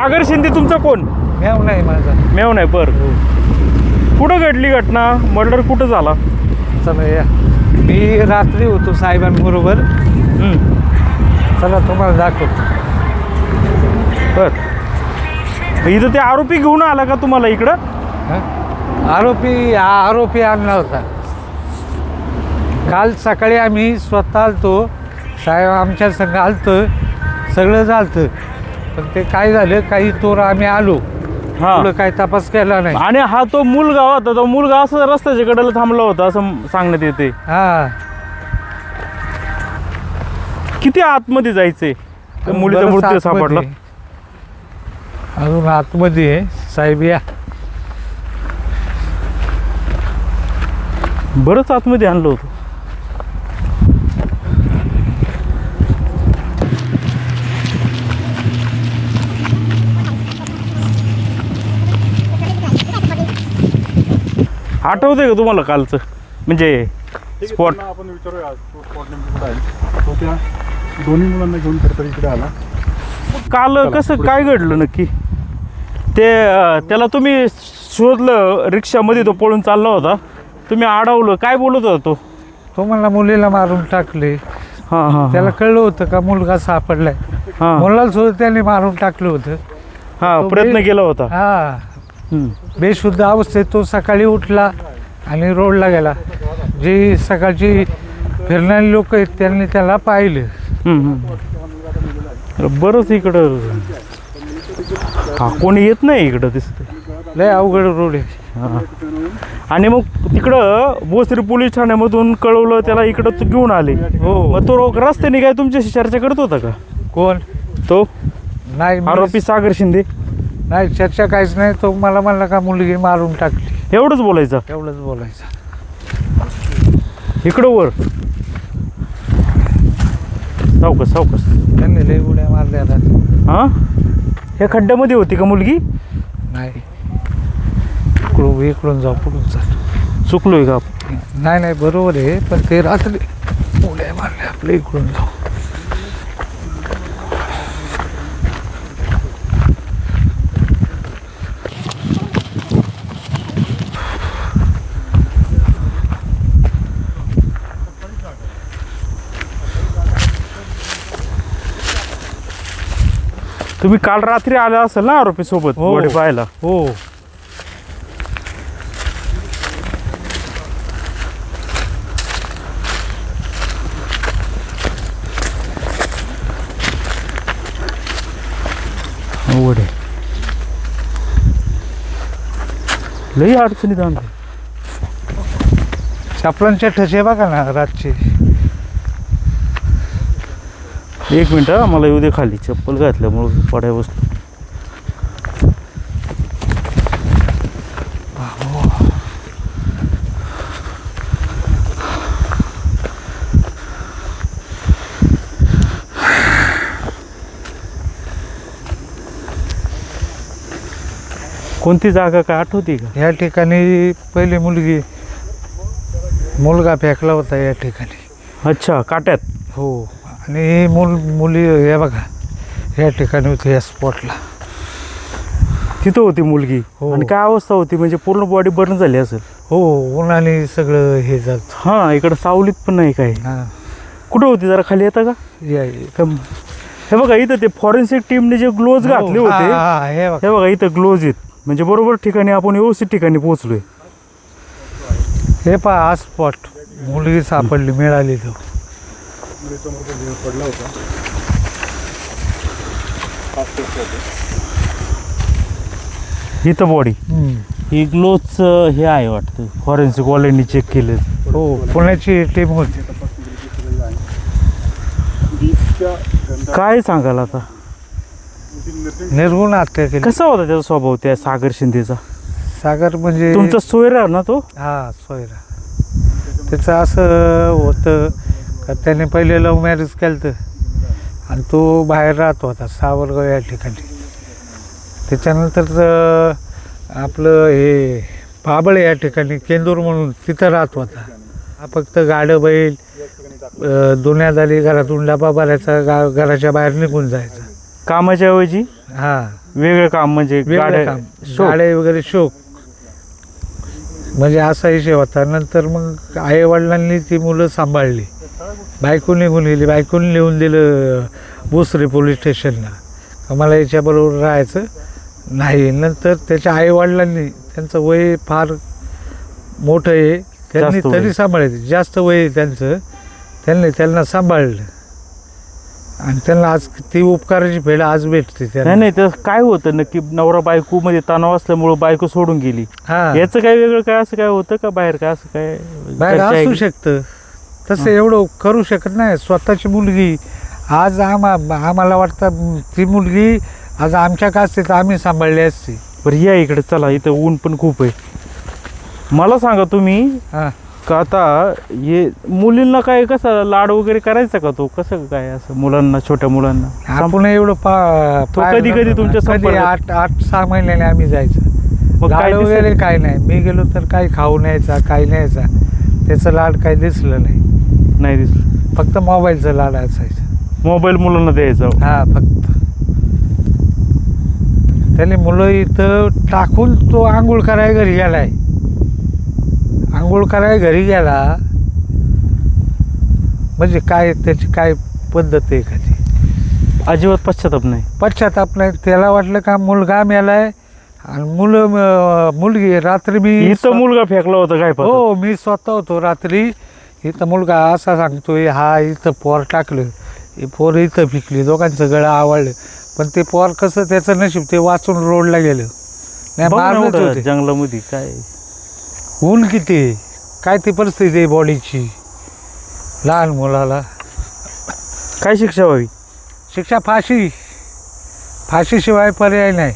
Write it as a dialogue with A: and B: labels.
A: सागर शिंदे तुमचा कोण?
B: मेव नाही माझा.
A: मेव नाही. बरं, कुठं घडली घटना? मर्डर कुठं झाला?
B: चला या, मी रात्री होतो साहेबांबरोबर. चला तुम्हाला दाखवतो.
A: बरं, इथं ते आरोपी घेऊन आला का तुम्हाला इकडं?
B: आरोपी आणला होता. काल सकाळी आम्ही स्वतः आलतो, साहेब आमच्या संग आलतं, सगळं झालतं. पण ते काय झालं, काही तोर आम्ही आलो,
A: हां,
B: काही तपास केला नाही.
A: आणि हा तो मुलगा होता, तो मुलगा असं रस्त्याच्या कडेला थांबला होता असं सांगण्यात येते.
B: हा,
A: किती आतमध्ये जायचंय? मुलीचा
B: बरंच
A: मृत्यू
B: आतमध्ये.
A: सापडला.
B: अजून आतमध्ये आहे. साहेब या.
A: बरंच आतमध्ये आणलं होतं. आठवतंय का तुम्हाला कालचं? म्हणजे स्पॉट
C: आपण विचारूया तो स्पॉट नेमकं कुठं आहे. तो त्या दोन्ही मुलांना घेऊन खरं इकडे आला.
A: काल कसं काय घडलं नक्की ते? त्याला तुम्ही शोधलं, रिक्षामध्ये तो पळून चालला होता, तुम्ही अडवलं, काय बोलत होता तो?
B: मला मुलीला मारून टाकले.
A: हां हां,
B: त्याला कळलं होतं का मुलगा सापडलाय.
A: हां
B: मुलाला सुद्धा त्याने मारून टाकलं होतं.
A: हां, प्रयत्न केला होता.
B: हा, बेशुद्ध अवस्थेत तो सकाळी उठला आणि रोडला गेला. जी सकाळची फिरणारी लोक आहेत त्यांनी त्याला पाहिलं.
A: बरंच इकडं हा कोणी येत नाही इकडं, दिसतं
B: लय अवघड रोड आहे.
A: हां, आणि मग तिकडं भोसरी पोलीस ठाण्यामधून कळवलं त्याला, इकडं तो घेऊन आले.
B: हो.
A: मग तो रस्त्याने काय तुमच्याशी चर्चा करत होता का?
B: कोण?
A: तो
B: नाही,
A: आरोपी सागर शिंदे.
B: नाही, चर्चा काहीच नाही. तो मला म्हणला का मुलगी मारून टाकली,
A: एवढंच बोलायचं?
B: एवढंच बोलायचं.
A: इकडं वर सावकाश सावकाश.
B: त्यांनी लय उड्या मारल्या रात्री.
A: हां, ह्या खड्ड्यामध्ये होती का मुलगी?
B: नाही, इकडून जाऊ, पुढून जातो.
A: चुकलोय का?
B: नाही नाही, बरोबर आहे, पण ते रात्री उड्या मारल्या आपल्या इकडून जाऊ.
A: तुम्ही काल रात्री आला असेल ना आरोपी सोबत
B: हो.
A: बॉडी पाहायला?
B: हो,
A: अवघड आहे, लई अडचणीत आणलं.
B: चपलांचे ठसे बघा ना रातचे.
A: एक मिनिट, मला येऊ दे खाली. चप्पल घातल्यामुळं पड्या बसतो. कोणती जागा काय आठवते का?
B: या ठिकाणी पहिली मुलगा फेकला होता या ठिकाणी.
A: अच्छा, काट्यात.
B: हो, आणि मुली हे बघा या ठिकाणी होती, या स्पॉटला.
A: तिथं होती मुलगी.
B: हो.
A: आणि काय अवस्था होती? म्हणजे पूर्ण बॉडी बर्न झाली असेल.
B: हो, उन्हाने सगळं हे झालं.
A: हां, इकडं सावलीत पण नाही काय.
B: हां,
A: कुठं होती जरा खाली येतं का? हे बघा इथं ते फॉरेन्सिक टीमने जे ग्लोव्ज घातले होते, हे बघा इथं ग्लोव्ज आहेत. म्हणजे बरोबर ठिकाणी आपण व्यवस्थित ठिकाणी पोहोचलोय.
B: हे पहा, हा स्पॉट मुलगी सापडली, मिळाली. तो
C: पडला होता.
A: इथं बॉडी ही ग्लोव्जचं हे आहे वाटतं, फॉरेन्सिक वाल्यांनी चेक केलं.
B: हो, पुण्याची टीम होती.
A: काय सांगाल आता?
B: निर्गुण हत्या केली.
A: कसा होता त्याचा स्वभाव त्या सागर शिंदेचा?
B: सागर म्हणजे
A: तुमचा सोयरा ना तो?
B: हा, सोयरा. त्याचं असं होतं का त्याने पहिले लव्ह मॅरेज केलं आणि तो बाहेर राहत होता सावरगाव या ठिकाणी. त्याच्यानंतर आपलं हे बाबळ या ठिकाणी केंदूर म्हणून तिथं राहत होता. हा फक्त गाडं बैल दुनियादारी घरातून डबा भरायचा, घराच्या बाहेर निघून जायचा
A: कामाच्या ऐवजी.
B: हां,
A: वेगळं काम म्हणजे
B: वेगळं
A: गाड्या
B: काम
A: शोक.
B: गाड्या वगैरे शोक म्हणजे असा विषय होता. नंतर मग आई वडिलांनी ती मुलं सांभाळली. बायको निघून गेली. बायकोने लिहून दिलं भोसरी पोलीस स्टेशनला मला याच्याबरोबर राहायचं नाही. नंतर त्याच्या आई वडिलांनी त्यांचं वय फार मोठं आहे त्यांनी
A: जास्त वय.
B: तरी सांभाळायचं जास्त वय आहे त्यांचं त्यांना सांभाळलं आणि त्यांना आज ती उपकाराची फेड आज भेटते
A: नाही
B: त्यांना.
A: नाही, तर काय होतं नक्की नवरा बायको मध्ये तणाव असल्यामुळे बायको सोडून गेली.
B: हां
A: याचं काय वेगळं काय असं काय होतं का बाहेर काय असं काय
B: बाहेर
A: घरच्या
B: असू
A: आई-
B: शकतं तसं एवढं करू शकत नाही. स्वतःची मुलगी आज आम्हाला वाटतं ती मुलगी आज आमच्या का असते तर आम्ही सांभाळली असती.
A: बरं या इकडे चला, इथं ऊन पण खूप आहे. मला सांगा तुम्ही
B: हां
A: का आता हे मुलींना काय कसं लाड वगैरे करायचा का तो कसं काय असं मुलांना छोट्या मुलांना
B: आपण एवढं
A: तो कधी-कधी तुमच्या
B: कधी
A: संपर्कात-
B: 8-6 महिन्याने आम्ही जायचं.
A: मग काय
B: लाड वगैरे काय नाही. मी गेलो तर काही खाऊ न्यायचा काही न्यायचा त्याचं लाड काही दिसलं नाही.
A: नाही दिसलं.
B: फक्त मोबाईलचं लाड असायचं.
A: मोबाईल मुलांना द्यायचा.
B: हा फक्त त्याने मुलं इथं टाकून तो आंघोळ करायला घरी गेलाय. आंघोळ करायला घरी गेला म्हणजे काय त्याची काय पद्धत आहे का ती
A: अजिबात पश्चाताप नाही.
B: पश्चाताप नाही. त्याला वाटलं का मुलगा मेलाय आणि मुलगी रात्री मी
A: इथं मुलगा फेकला होता काय पाहतो.
B: हो मी स्वतः होतो रात्री. इथं मुलगा असा सांगतोय हा इथं पोर टाकलं हे पोर इथं फिकली दोघांचं गळं आवडलं पण ते पोर कसं त्याचं नशीब ते वाचून रोडला गेलं नाही
A: बघ ना
B: मारलंच
A: एवढं
B: होते.
A: जंगलामध्ये काय
B: ऊन किती आहे, काय ती परिस्थिती आहे बॉडीची लहान मुलाला.
A: काय शिक्षा व्हावी.
B: शिक्षा फाशीशिवाय पर्याय नाही.